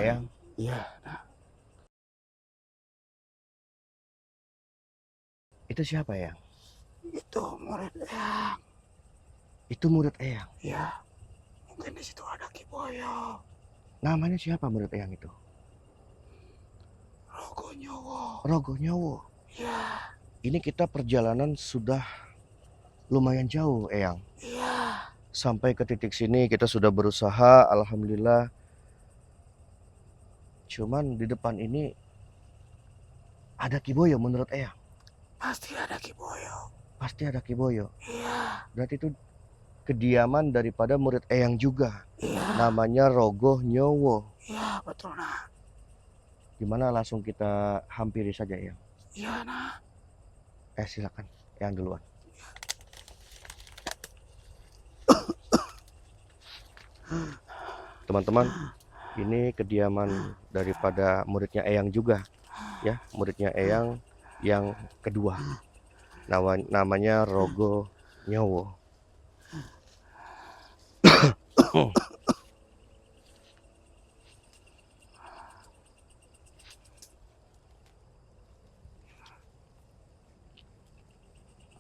Eyang, Iya, nah. itu siapa Eyang? Itu murid Eyang. Itu murid Eyang. Iya, mungkin di situ ada Ki Boyo. Namanya siapa murid Eyang itu? Rogo Nyowo. Rogo Nyowo. Iya. Ini kita perjalanan sudah lumayan jauh Eyang. Iya. Sampai ke titik sini kita sudah berusaha, alhamdulillah. Cuman di depan ini ada Ki Boyo menurut Eyang. Pasti ada Ki Boyo. Pasti ada Ki Boyo. Iya. Berarti itu kediaman daripada murid Eyang juga. Iya. Namanya Rogo Nyowo. Iya, betul nah. Gimana langsung kita hampiri saja Eyang? Iya nah. Silakan Eyang duluan. Teman-teman, ini kediaman daripada muridnya Eyang juga, ya, muridnya Eyang yang kedua. Namanya Rogo Nyowo.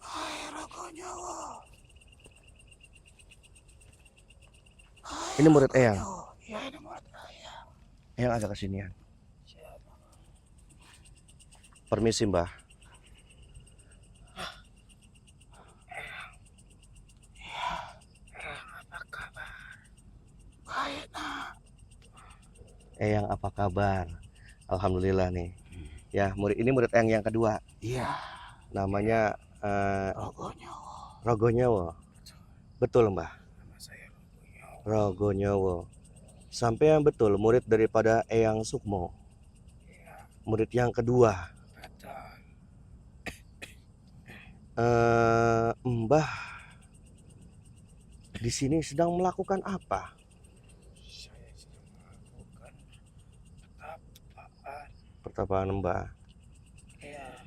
Hai Rogo Nyowo. Ini murid Eyang. Iya, ini murid Eyang. Eyang agak kesinian. Siapa? Permisi Mbah. Apa kabar? Baik nah. Eyang apa kabar? Alhamdulillah nih. Ya, ini murid Eyang yang kedua. Iya. Namanya Rogo Nyowo. Rogo Nyowo. Betul Mbah. Nama saya Rogo Nyowo. Rogo Nyowo. Sampai yang betul murid daripada Eyang Sukmo. Iya. Murid yang kedua. Betul. Mbah di sini sedang melakukan apa? Saya sedang melakukan pertapaan. Pertapaan Mbah. Iya.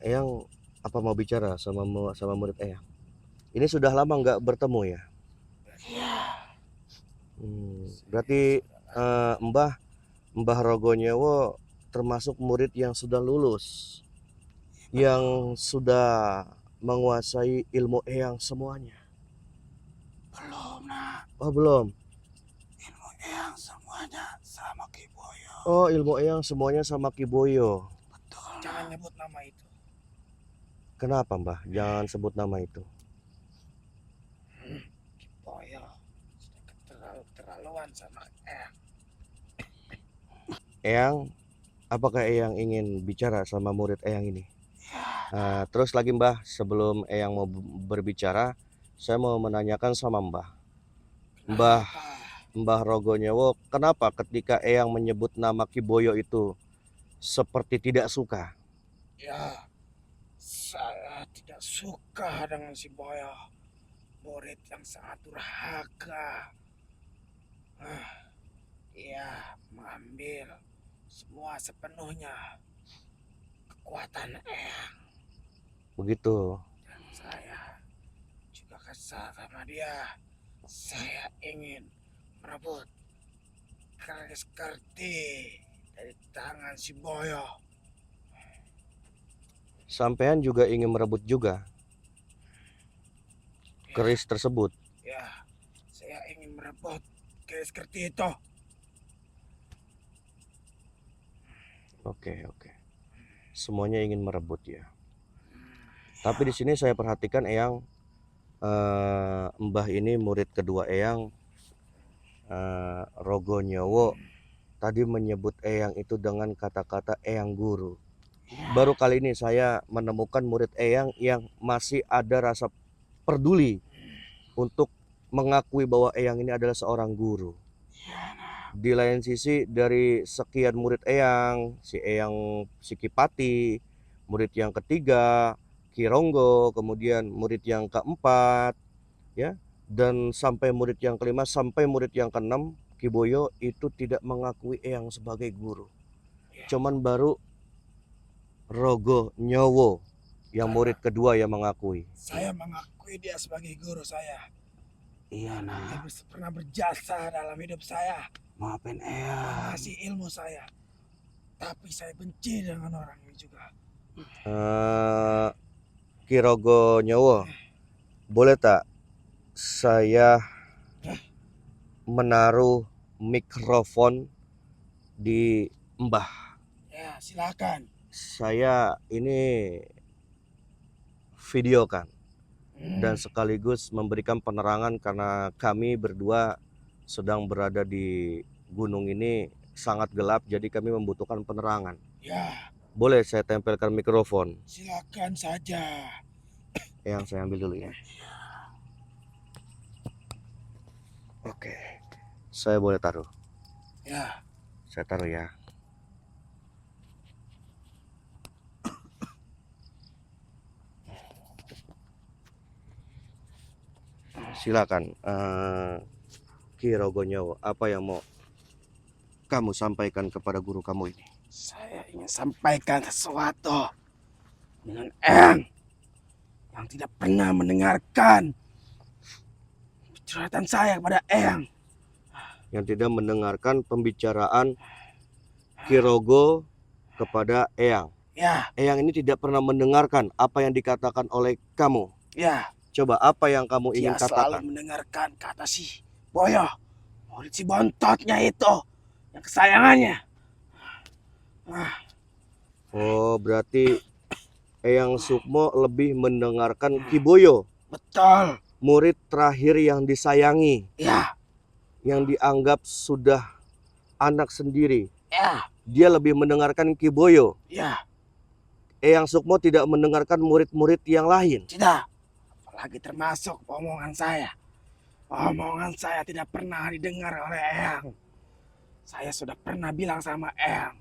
Eyang apa mau bicara sama murid Eyang? Ini sudah lama nggak bertemu ya? Iya. Berarti Mbah Rogo Nyowo termasuk murid yang sudah lulus, yang sudah menguasai ilmu Eyang semuanya. Belum nak. Oh belum. Ilmu Eyang semuanya sama Ki Boyo. Oh ilmu Eyang semuanya sama Ki Boyo. Betul. Jangan nyebut nama itu. Kenapa Mbah? Jangan sebut nama itu. Ki Boyo sudah keterlaluan sama Eyang. Eyang, apakah Eyang ingin bicara sama murid Eyang ini? Ya. Terus lagi Mbah, sebelum Eyang mau berbicara, saya mau menanyakan sama Mbah Rogo Nyowo, kenapa ketika Eyang menyebut nama Ki Boyo itu seperti tidak suka? Ya, saya tidak suka dengan si Boyo, murid yang sangat durhaka. Ia mengambil semua sepenuhnya kekuatan Eyang. Begitu. Dan saya juga kesal sama dia. Saya ingin merebut keris kerti dari tangan si Boyo. Sampean juga ingin merebut juga keris tersebut? Ya, saya ingin merebut keris kerti itu. Oke. Semuanya ingin merebut ya. Tapi di sini saya perhatikan Eyang, Mbah ini murid kedua Eyang, Rogo Nyowo, tadi menyebut Eyang itu dengan kata-kata Eyang Guru. Baru kali ini saya menemukan murid Eyang yang masih ada rasa peduli untuk mengakui bahwa Eyang ini adalah seorang guru. Di lain sisi dari sekian murid Eyang, si Kipati, murid yang ketiga, Ki Ronggo, kemudian murid yang keempat, ya, dan sampai murid yang kelima, sampai murid yang keenam, Ki Boyo itu tidak mengakui Eyang sebagai guru. Cuman baru Rogo Nyowo yang murid kedua yang mengakui. Saya mengakui dia sebagai guru saya. Iya nah. Dia pernah berjasa dalam hidup saya. Maafin Eyang. Mengasih ilmu saya. Tapi saya benci dengan orang ini juga. Kirogo Nyowo, boleh tak saya menaruh mikrofon di Mbah? Ya, silakan. Saya ini videokan dan sekaligus memberikan penerangan karena kami berdua sedang berada di gunung ini sangat gelap, jadi kami membutuhkan penerangan. Ya, Boleh saya tempelkan mikrofon? silakan saja. Yang saya ambil dulu ya. Oke, saya boleh taruh. Ya, Saya taruh ya. Silakan, Kirogo Nyowo, apa yang mau kamu sampaikan kepada guru kamu ini? saya ingin sampaikan sesuatu dengan Eyang yang tidak pernah mendengarkan curhatan saya kepada Eyang. Yang tidak mendengarkan pembicaraan Kirogo kepada Eyang. Ya, Eyang ini tidak pernah mendengarkan apa yang dikatakan oleh kamu. ya, Coba apa yang kamu ingin dia selalu katakan? mendengarkan kata si Boyo, murid si bontotnya itu, yang kesayangannya. Oh, berarti Eyang Sukmo lebih mendengarkan Kiboyo, Betul, murid terakhir yang disayangi, ya, yang dianggap sudah anak sendiri. ya, Dia lebih mendengarkan Kiboyo. ya, Eyang Sukmo tidak mendengarkan murid-murid yang lain. tidak. Apalagi termasuk omongan saya. Omongan saya tidak pernah didengar oleh Eyang. Saya sudah pernah bilang sama Eyang,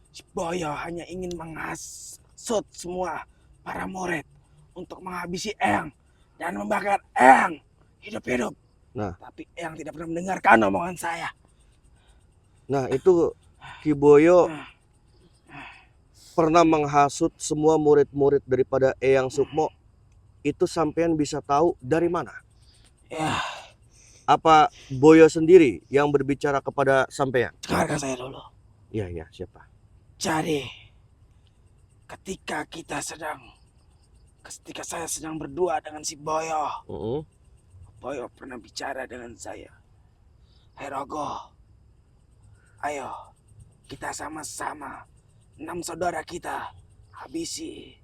si Boyo hanya ingin menghasut semua para murid untuk menghabisi Eyang dan membakar Eyang hidup-hidup. Nah. Tapi Eyang tidak pernah mendengarkan omongan saya. Nah, itu Kiboyo pernah menghasut semua murid-murid daripada Eyang Sukmo. Itu sampean bisa tahu dari mana? Ya, Apa Boyo sendiri yang berbicara kepada sampean? dengarkan saya dulu. Iya, iya, siapa? Jadi, ketika saya sedang berdua dengan si Boyo, Boyo pernah bicara dengan saya. Hei Rogo, ayo kita sama-sama 6 saudara kita habisi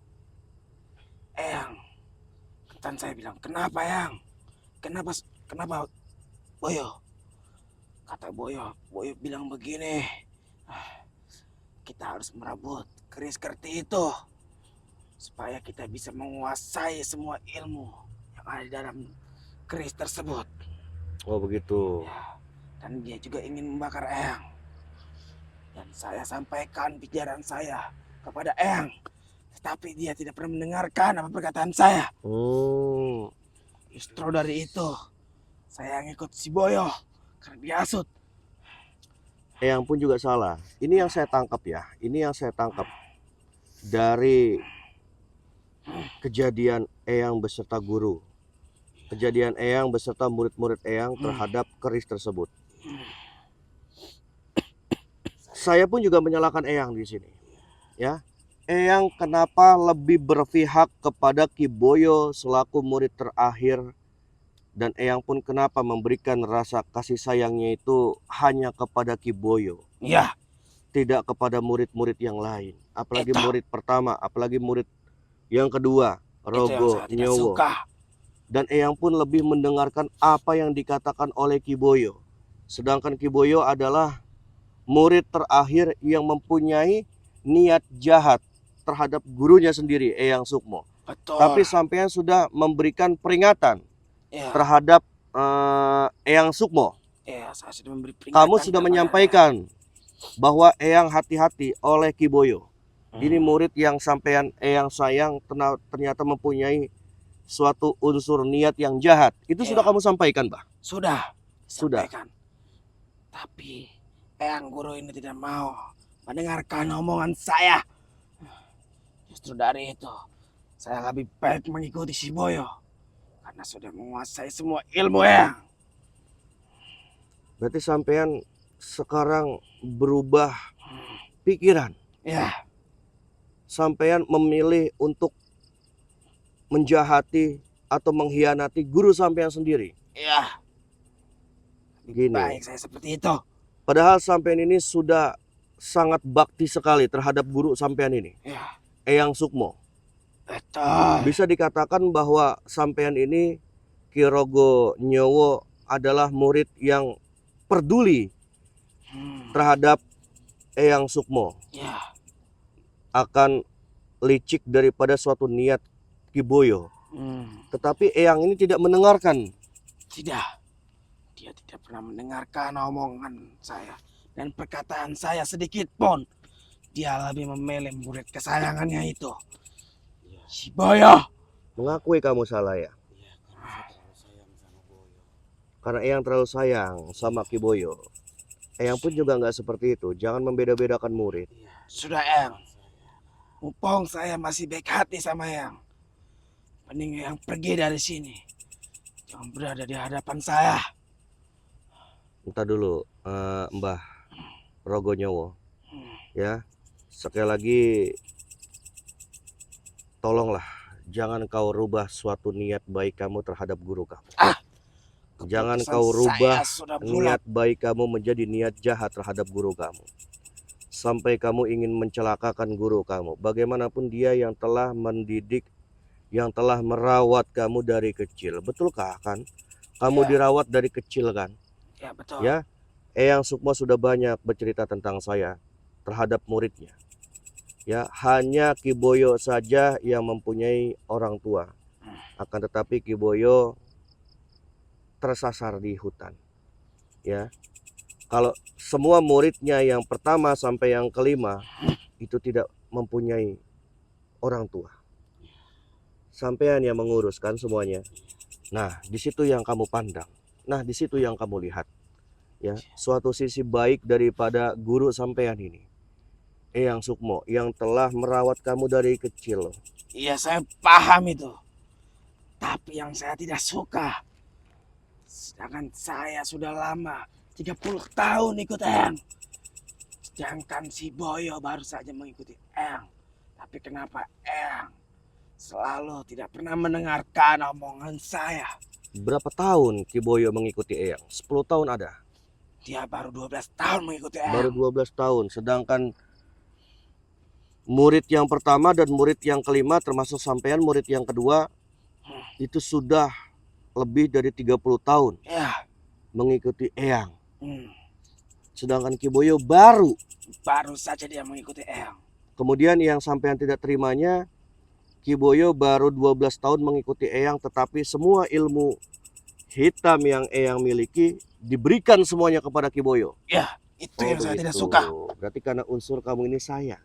Eyang. Dan saya bilang, kenapa Eyang? Kenapa Boyo? Kata Boyo bilang begini, kita harus merebut keris seperti itu supaya kita bisa menguasai semua ilmu yang ada di dalam keris tersebut. Oh, begitu. Ya, dan dia juga ingin membakar Eyang. Dan saya sampaikan pikiran saya kepada Eyang, tetapi dia tidak pernah mendengarkan apa perkataan saya. Justru dari itu saya ngikut si Boyo karena dihasut. Eyang pun juga salah. Ini yang saya tangkap ya. Ini yang saya tangkap dari kejadian Eyang beserta guru. Kejadian Eyang beserta murid-murid Eyang terhadap keris tersebut. Saya pun juga menyalahkan Eyang di sini. Ya. Eyang kenapa lebih berpihak kepada Kiboyo selaku murid terakhir, dan Eyang pun kenapa memberikan rasa kasih sayangnya itu hanya kepada Kiboyo, Ya, tidak kepada murid-murid yang lain, apalagi murid pertama, apalagi murid yang kedua, Rogo Nyowo. Dan Eyang pun lebih mendengarkan apa yang dikatakan oleh Kiboyo, sedangkan Kiboyo adalah murid terakhir yang mempunyai niat jahat terhadap gurunya sendiri, Eyang Sukmo. betul. Tapi sampean sudah memberikan peringatan Ya, terhadap Eyang Sukmo. ya, saya sudah memberi peringatan. Kamu sudah menyampaikan bahwa Eyang hati-hati oleh Kiboyo. Ini murid yang sampean Eyang sayang ternyata mempunyai suatu unsur niat yang jahat. Itu sudah kamu sampaikan, Bah? Sudah. Sudah. Sampaikan. Tapi Eyang guru ini tidak mau mendengarkan omongan saya. Justru dari itu saya lebih baik mengikuti si Boyo karena sudah menguasai semua ilmu Eyang. Berarti sampean sekarang berubah pikiran. Ya, Sampean memilih untuk menjahati atau mengkhianati guru sampean sendiri. ya. Gini. Baik saya seperti itu. Padahal sampean ini sudah sangat bakti sekali terhadap guru sampean ini, Ya, Eyang Sukmo. betul. Bisa dikatakan bahwa sampean ini Ki Rogo Nyowo adalah murid yang peduli terhadap Eyang Sukmo, Ya, akan licik daripada suatu niat Ki Boyo. Tetapi Eyang ini tidak mendengarkan. tidak. Dia tidak pernah mendengarkan omongan saya dan perkataan saya sedikit pun. Dia lebih memilih murid kesayangannya itu, si Boyo. Mengakui kamu salah ya? Karena Eyang terlalu sayang sama Ki Boyo. Eyang pun juga nggak seperti itu. Jangan membeda-bedakan murid. Sudah, Eyang. Mumpung saya masih baik hati sama Eyang, mending Eyang pergi dari sini. Jangan berada di hadapan saya. Entah dulu, Mbah Rogo Nyowo. Ya, sekali lagi tolonglah jangan kau rubah suatu niat baik kamu terhadap guru kamu. Jangan Keputusan kau rubah saya sudah bulat. niat baik kamu menjadi niat jahat terhadap guru kamu. Sampai kamu ingin mencelakakan guru kamu. Bagaimanapun dia yang telah mendidik, yang telah merawat kamu dari kecil. Betulkah kan? Kamu Ya. dirawat dari kecil kan? Ya, betul. Ya, Eyang Sukmo sudah banyak bercerita tentang saya terhadap muridnya. Ya, hanya Ki Boyo saja yang mempunyai orang tua. Akan tetapi Ki Boyo tersasar di hutan. Ya. Kalau semua muridnya yang pertama sampai yang kelima itu tidak mempunyai orang tua. Sampean yang menguruskan semuanya. Nah, di situ yang kamu pandang. Nah, di situ yang kamu lihat. Ya, suatu sisi baik daripada guru sampean ini. Eyang Sukmo yang telah merawat kamu dari kecil. Iya, saya paham itu. Tapi yang saya tidak suka, sedangkan saya sudah lama 30 tahun ikut Eyang. Sedangkan si Boyo baru saja mengikuti Eyang. Tapi kenapa Eyang selalu tidak pernah mendengarkan omongan saya? Berapa tahun Ki Boyo mengikuti Eyang? 10 tahun ada. Dia baru 12 tahun mengikuti Eyang. Baru 12 tahun. Sedangkan murid yang pertama dan murid yang kelima termasuk sampean murid yang kedua itu sudah lebih dari 30 tahun Ya. mengikuti Eyang. Hmm. Sedangkan Ki Boyo baru. Baru saja dia mengikuti Eyang. Kemudian yang sampean tidak terimanya, Ki Boyo baru 12 tahun mengikuti Eyang, tetapi semua ilmu hitam yang Eyang miliki diberikan semuanya kepada Ki Boyo. Ya, itu yang saya tidak begitu. suka. Berarti karena unsur kamu ini saya.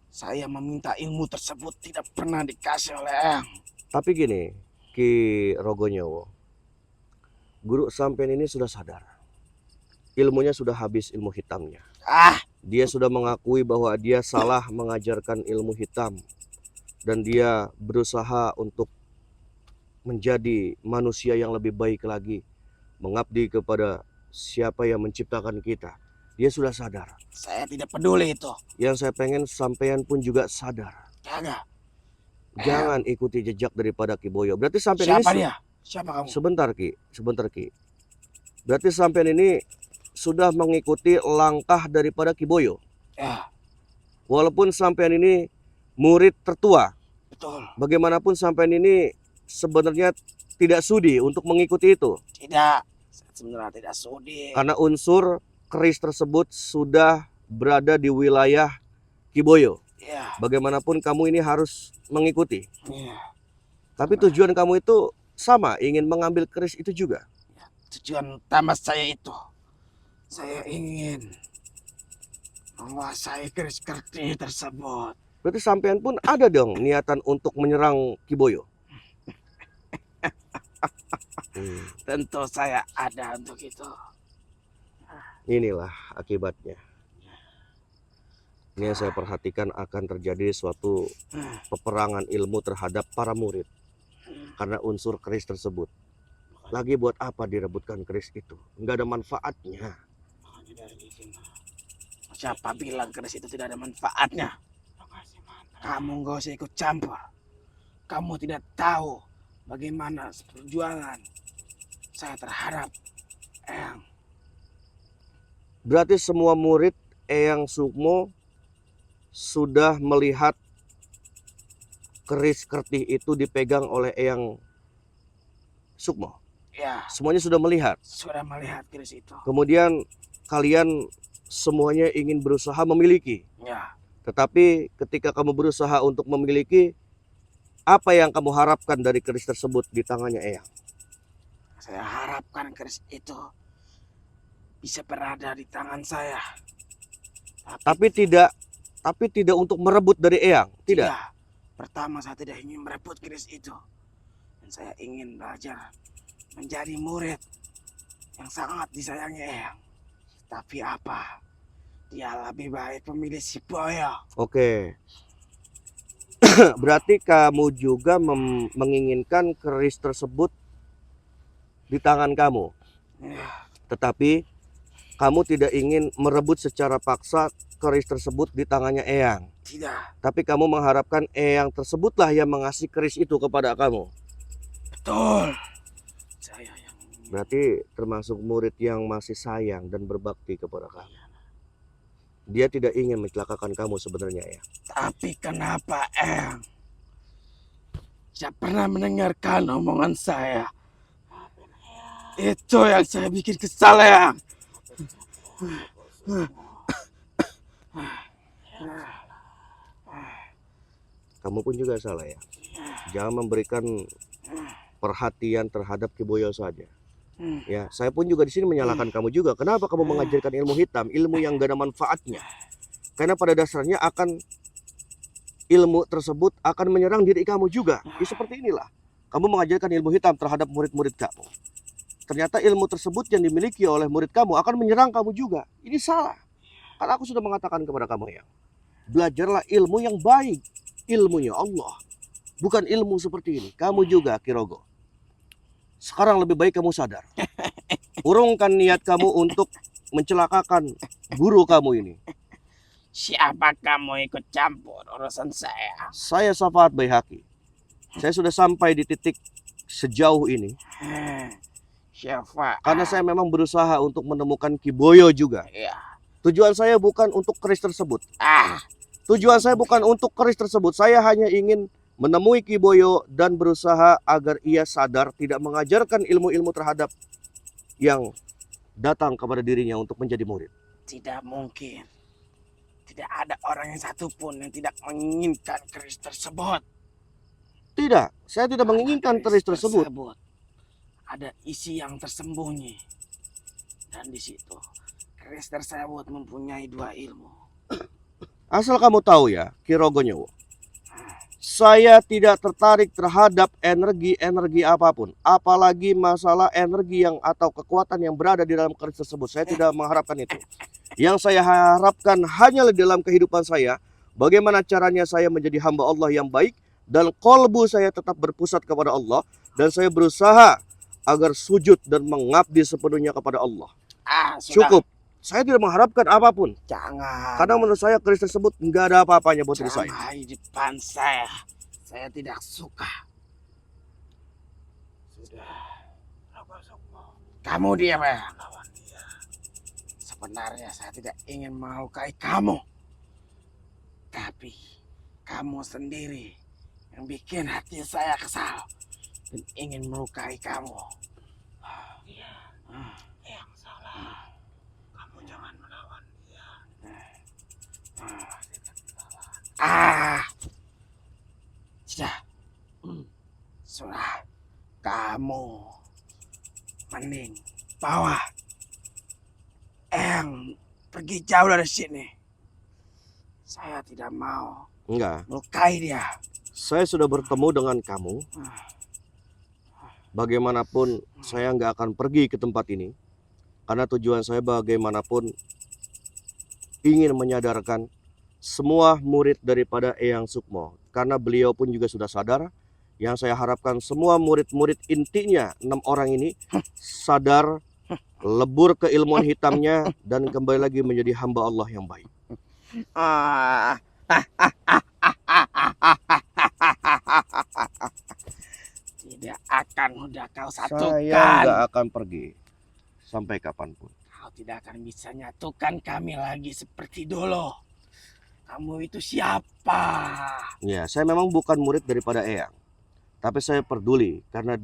Saya meminta ilmu tersebut tidak pernah dikasih oleh Eyang. Tapi gini, Ki Rogo Nyowo, guru sampean ini sudah sadar. Ilmunya sudah habis, ilmu hitamnya. Dia sudah mengakui bahwa dia salah mengajarkan ilmu hitam. Dan dia berusaha untuk menjadi manusia yang lebih baik lagi. Mengabdi kepada siapa yang menciptakan kita. Dia sudah sadar. Saya tidak peduli itu. Yang saya pengen sampean pun juga sadar. Jangan. Jangan ikuti jejak daripada Ki Boyo. Berarti sampean Siapa ini dia? Siapa kamu? sebentar Ki. Berarti sampean ini sudah mengikuti langkah daripada Ki Boyo. Ya, Walaupun sampean ini murid tertua, betul. bagaimanapun sampean ini sebenarnya tidak sudi untuk mengikuti itu. Tidak. Saya sebenarnya tidak sudi. Karena unsur keris tersebut sudah berada di wilayah Ki Boyo. Ya. Bagaimanapun kamu ini harus mengikuti. Ya. Tapi tujuan kamu itu sama, ingin mengambil keris itu juga. Tujuan utama saya itu, saya ingin menguasai keris kerti tersebut. Berarti sampean pun ada dong niatan untuk menyerang Ki Boyo. Tentu saya ada untuk itu. Inilah akibatnya. Ini yang saya perhatikan akan terjadi suatu peperangan ilmu terhadap para murid karena unsur keris tersebut. Lagi buat apa direbutkan keris itu? Nggak ada manfaatnya. Makanya dari izin. Siapa bilang keris itu tidak ada manfaatnya? Kamu nggak usah ikut campur. Kamu tidak tahu bagaimana perjuangan saya terhadap Eyang. Berarti semua murid Eyang Sukmo sudah melihat keris kertih itu dipegang oleh Eyang Sukmo. Ya, Semuanya sudah melihat. sudah melihat keris itu. Kemudian kalian semuanya ingin berusaha memiliki. Ya, Tetapi ketika kamu berusaha untuk memiliki, apa yang kamu harapkan dari keris tersebut di tangannya Eyang? saya harapkan keris itu bisa berada di tangan saya. Tapi tidak untuk merebut dari Eyang. Tidak. Pertama, saya tidak ingin merebut keris itu. Dan saya ingin belajar menjadi murid yang sangat disayangi Eyang. Tapi apa? Dia lebih baik memilih si Boyo. Oke. Berarti kamu juga menginginkan keris tersebut di tangan kamu. Ya, Tetapi kamu tidak ingin merebut secara paksa keris tersebut di tangannya Eyang. tidak. Tapi kamu mengharapkan Eyang tersebutlah yang mengasih keris itu kepada kamu. Betul. Saya yang Berarti termasuk murid yang masih sayang dan berbakti kepada kamu. Dia tidak ingin mencelakakan kamu sebenarnya ya. Tapi kenapa Eyang tidak pernah mendengarkan omongan saya? Itu yang saya bikin kesal, Eyang. Kamu pun juga salah ya. Jangan memberikan perhatian terhadap Kiboyo saja. Ya, saya pun juga di sini menyalahkan kamu juga. Kenapa kamu mengajarkan ilmu hitam, ilmu yang gak ada manfaatnya? Karena pada dasarnya ilmu tersebut akan menyerang diri kamu juga. Ya, seperti inilah. Kamu mengajarkan ilmu hitam terhadap murid-murid kamu. Ternyata ilmu tersebut yang dimiliki oleh murid kamu akan menyerang kamu juga. Ini salah. Karena aku sudah mengatakan kepada kamu ya, belajarlah ilmu yang baik. Ilmunya Allah. Bukan ilmu seperti ini. Kamu juga Kirogo. Sekarang lebih baik kamu sadar. Urungkan niat kamu untuk mencelakakan guru kamu ini. Siapa kamu ikut campur urusan saya? Saya Safahat Baihaqi. Saya sudah sampai di titik sejauh ini. Siapa? Karena saya memang berusaha untuk menemukan Kiboyo juga. Ya. Tujuan saya bukan untuk keris tersebut. Tujuan saya bukan untuk keris tersebut. Saya hanya ingin menemui Kiboyo dan berusaha agar ia sadar tidak mengajarkan ilmu-ilmu terhadap yang datang kepada dirinya untuk menjadi murid. Tidak mungkin. Tidak ada orang yang satupun yang tidak menginginkan keris tersebut. Tidak, saya tidak menginginkan keris tersebut. Ada isi yang tersembunyi. Dan di situ keris tersebut mempunyai dua ilmu. Asal kamu tahu ya, Kirogo Nyowo, saya tidak tertarik terhadap energi-energi apapun, apalagi masalah energi yang atau kekuatan yang berada di dalam keris tersebut. Saya tidak mengharapkan itu. Yang saya harapkan hanyalah dalam kehidupan saya, bagaimana caranya saya menjadi hamba Allah yang baik dan kolbu saya tetap berpusat kepada Allah, dan saya berusaha agar sujud dan mengabdi sepenuhnya kepada Allah. Sudah. Cukup. Saya tidak mengharapkan apapun. Jangan. Karena menurut saya keris tersebut nggak ada apa-apanya buat diri saya. Jangan di depan saya. Saya tidak suka. Sudah. Kamu diam ya. Sebenarnya saya tidak ingin melukai kamu. Tapi kamu sendiri yang bikin hati saya kesal dan ingin melukai kamu. Iya. Yang salah. Kamu jangan melawan dia. Sudah. Sudah. Kamu mending bawa Eyang pergi jauh dari sini. Saya tidak mau Enggak. melukai dia. Saya sudah bertemu dengan kamu. Bagaimanapun saya nggak akan pergi ke tempat ini. Karena tujuan saya bagaimanapun ingin menyadarkan semua murid daripada Eyang Sukmo. Karena beliau pun juga sudah sadar Yang saya harapkan semua murid-murid intinya 6 orang ini sadar, lebur keilmuan hitamnya, dan kembali lagi menjadi hamba Allah yang baik. Ah. Tidak akan mudah kau satukan. Saya nggak akan pergi sampai kapanpun. Kau tidak akan bisa nyatukan kami lagi seperti dulu. Kamu itu siapa? Ya, saya memang bukan murid daripada Eyang. Tapi saya peduli karena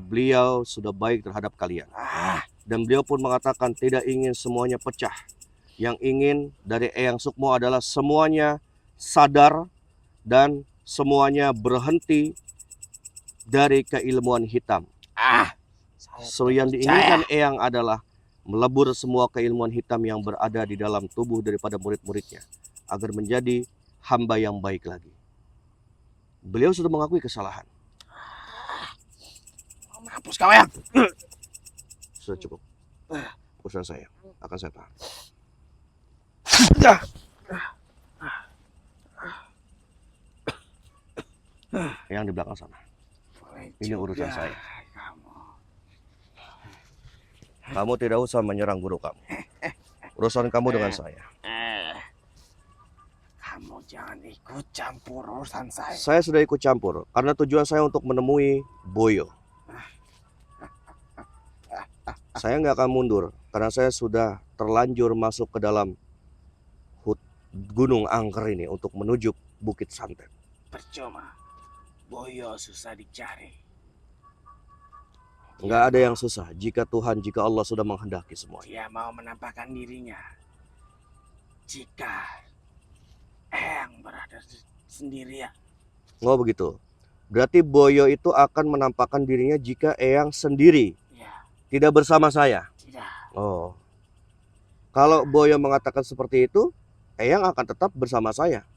beliau sudah baik terhadap kalian. Dan beliau pun mengatakan tidak ingin semuanya pecah. Yang ingin dari Eyang Sukmo adalah semuanya sadar dan semuanya berhenti dari keilmuan hitam. So yang diinginkan Eyang adalah melebur semua keilmuan hitam yang berada di dalam tubuh daripada murid-muridnya agar menjadi hamba yang baik lagi. Beliau sudah mengakui kesalahan. Mampus kau, Eyang. Sudah cukup. Urusan saya akan saya tahan. Yang di belakang sana. Ini urusan saya. Kamu tidak usah menyerang guru kamu. Urusan kamu dengan saya. Kamu jangan ikut campur urusan saya. Saya sudah ikut campur karena tujuan saya untuk menemui Boyo. Saya nggak akan mundur karena saya sudah terlanjur masuk ke dalam Gunung Angker ini untuk menuju Bukit Santet. Percuma. Boyo susah dicari. Nggak ada yang susah jika Allah sudah menghendaki semuanya. Dia mau menampakkan dirinya. Jika Eyang berada sendirian. Oh begitu. Berarti Boyo itu akan menampakkan dirinya jika Eyang sendiri. Ya. Tidak bersama saya. Tidak. Oh. Kalau Boyo mengatakan seperti itu, Eyang akan tetap bersama saya.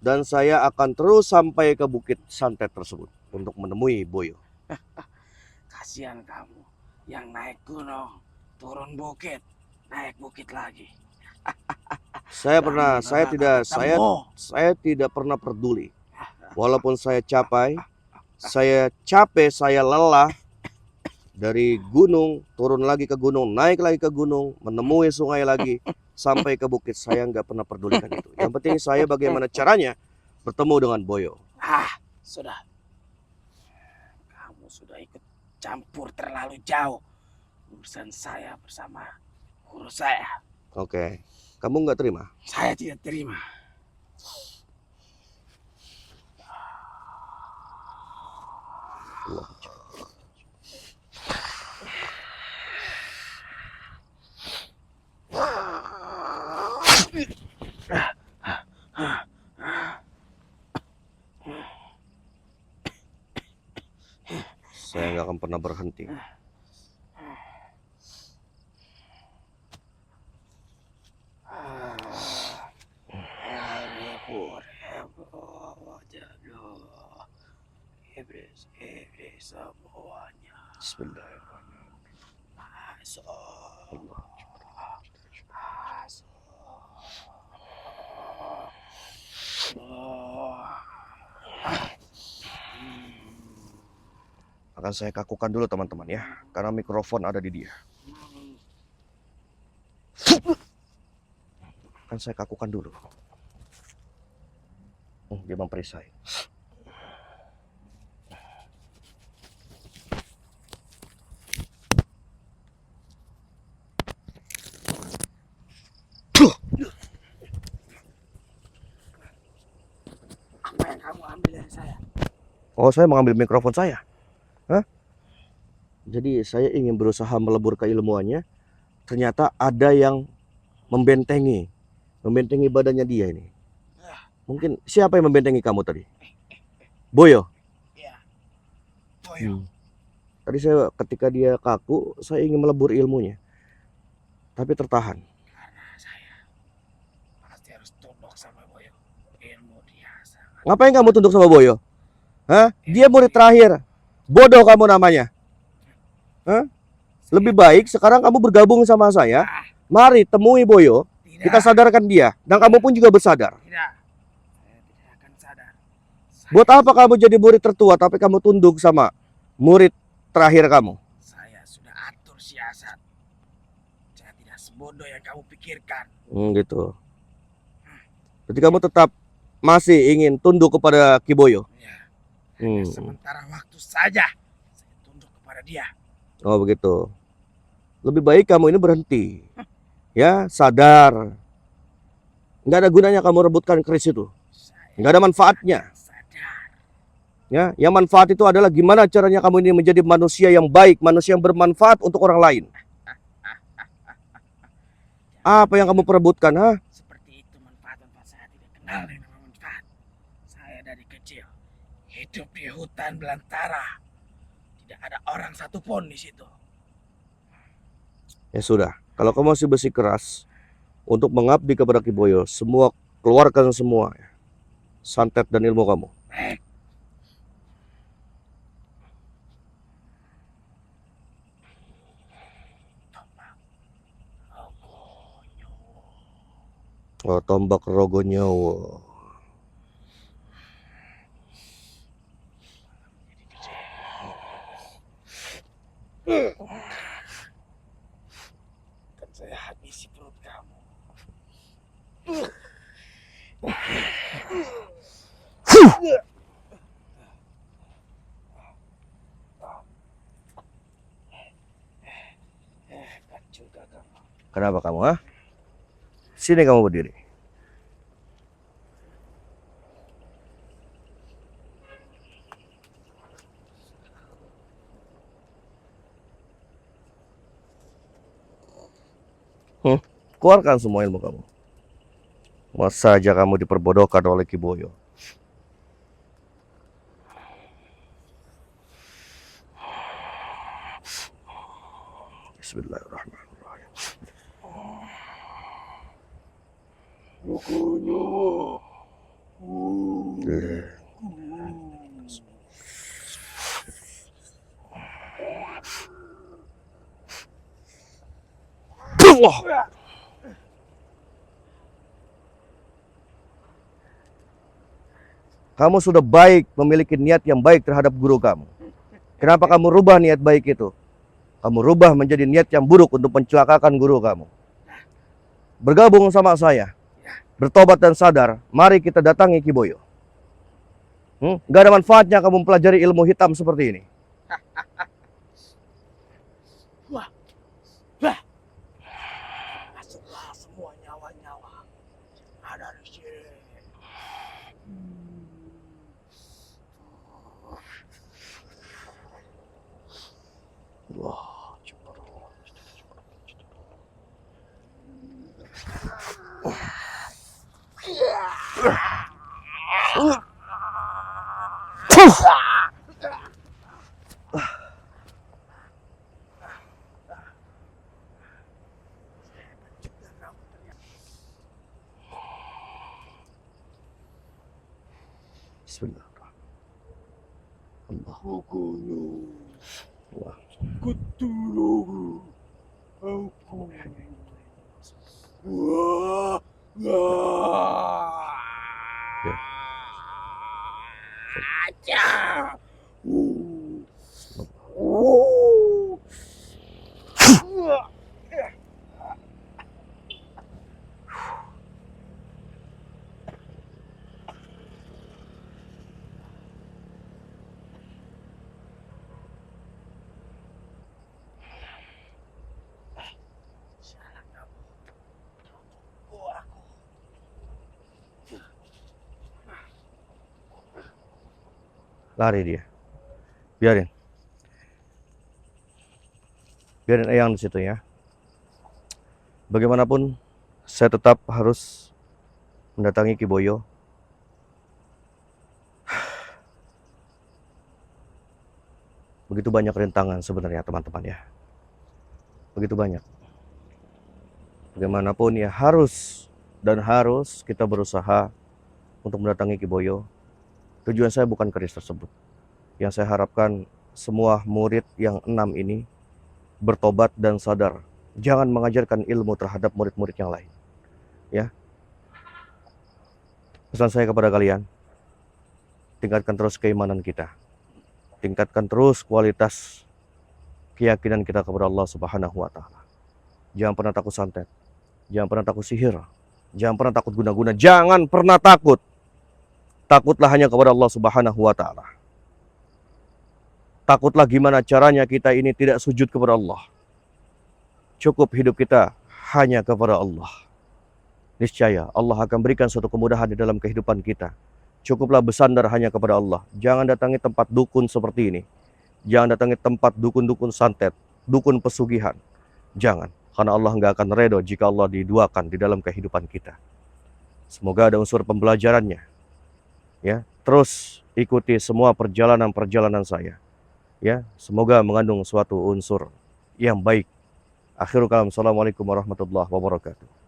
Dan saya akan terus sampai ke Bukit Santet tersebut untuk menemui Boyo. Kasihan kamu yang naik gunung, turun bukit, naik bukit lagi. Saya tidak pernah peduli. Walaupun saya capek, saya lelah dari gunung, turun lagi ke gunung, naik lagi ke gunung, menemui sungai lagi, sampai ke bukit. Saya nggak pernah pedulikan itu. Yang penting saya bagaimana caranya bertemu dengan Boyo. Sudah. Kamu sudah ikut campur terlalu jauh. Urusan saya bersama guru saya. Oke. Kamu nggak terima? Saya tidak terima. Saya nggak akan pernah berhenti. Semuanya. Bismillahirrahmanirrahim. Akan saya kakukan dulu teman-teman ya, karena mikrofon ada di dia. Akan saya kakukan dulu. Dia memperisai. Apa yang kamu ambil dari saya? Oh, saya mengambil mikrofon saya. Hah? Jadi saya ingin berusaha melebur keilmuannya. Ternyata ada yang membentengi badannya dia ini. Mungkin siapa yang membentengi kamu tadi? Boyo. Iya. Boyo. Tadi saya ketika dia kaku, saya ingin melebur ilmunya. Tapi tertahan. Karena saya pasti harus tunduk sama Boyo. Ilmu dia sangat. Ngapain kamu tunduk sama Boyo? Hah? Dia murid terakhir. Bodoh kamu namanya. Hah? Lebih baik sekarang kamu bergabung sama saya. Mari temui Boyo. Tidak. Kita sadarkan dia. Dan kamu pun juga bersadar. Tidak. Saya tidak akan sadar. Buat apa kamu jadi murid tertua tapi kamu tunduk sama murid terakhir kamu? Saya sudah atur siasat. Saya tidak sebodoh yang kamu pikirkan. Gitu. Berarti kamu tetap masih ingin tunduk kepada Kiboyo? Ya, hanya sementara waktu saja saya tunduk kepada dia. Oh begitu. Lebih baik kamu ini berhenti. Ya, sadar. Nggak ada gunanya kamu rebutkan keris itu. Nggak ada manfaatnya. Sadar. Ya, yang manfaat itu adalah gimana caranya kamu ini menjadi manusia yang baik, manusia yang bermanfaat untuk orang lain. Apa yang kamu perebutkan, ha? Seperti itu manfaat-manfaat saya tidak kenal yang namanya manfaat. Saya dari kecil hidup di hutan belantara. Tidak ada orang satupun di situ. Ya sudah, kalau kamu masih bersikeras untuk mengabdi kepada Kiboyo, semua keluarkan semua santet dan ilmu kamu. Oh, tombak rogo nyowo. Dan saya habisi perut kamu. Hebat juga kamu. Kenapa kamu, ha? Sini kamu berdiri. Keluarkan semua ilmu kamu. Masa saja kamu diperbodohkan oleh Kiboyo. Bismillahirrahmanirrahim. Allah. Kamu sudah baik, memiliki niat yang baik terhadap guru kamu. Kenapa kamu rubah niat baik itu? Kamu rubah menjadi niat yang buruk untuk mencelakakan guru kamu. Bergabung sama saya, bertobat dan sadar, mari kita datangi Kiboyo. Gak ada manfaatnya kamu mempelajari ilmu hitam seperti ini. Wah, masuklah semua nyawa-nyawa ada di sini. Wah, Bismillahirrahmanirrahim. Wah. Kutulungu aku. Wah, Ya. aja. Lari dia. Biarin. Biarin Eyang di situ ya. Bagaimanapun saya tetap harus mendatangi Kiboyo. Begitu banyak rintangan sebenarnya teman-teman ya. Begitu banyak. Bagaimanapun ya harus kita berusaha untuk mendatangi Kiboyo. Tujuan saya bukan keris tersebut. Yang saya harapkan semua murid yang 6 ini bertobat dan sadar. Jangan mengajarkan ilmu terhadap murid-murid yang lain. Ya. Pesan saya kepada kalian, tingkatkan terus keimanan kita. Tingkatkan terus kualitas keyakinan kita kepada Allah Subhanahu wa taala. Jangan pernah takut santet. Jangan pernah takut sihir. Jangan pernah takut guna-guna. Jangan pernah takut. Takutlah hanya kepada Allah Subhanahu wa taala. Takutlah gimana caranya kita ini tidak sujud kepada Allah. Cukup hidup kita hanya kepada Allah. Niscaya Allah akan berikan suatu kemudahan di dalam kehidupan kita. Cukuplah bersandar hanya kepada Allah. Jangan datangi tempat dukun seperti ini. Jangan datangi tempat dukun-dukun santet, dukun pesugihan. Jangan, karena Allah nggak akan redho jika Allah diduakan di dalam kehidupan kita. Semoga ada unsur pembelajarannya. Ya, terus ikuti semua perjalanan-perjalanan saya. Ya, semoga mengandung suatu unsur yang baik. Akhirul kalam, assalamualaikum warahmatullahi wabarakatuh.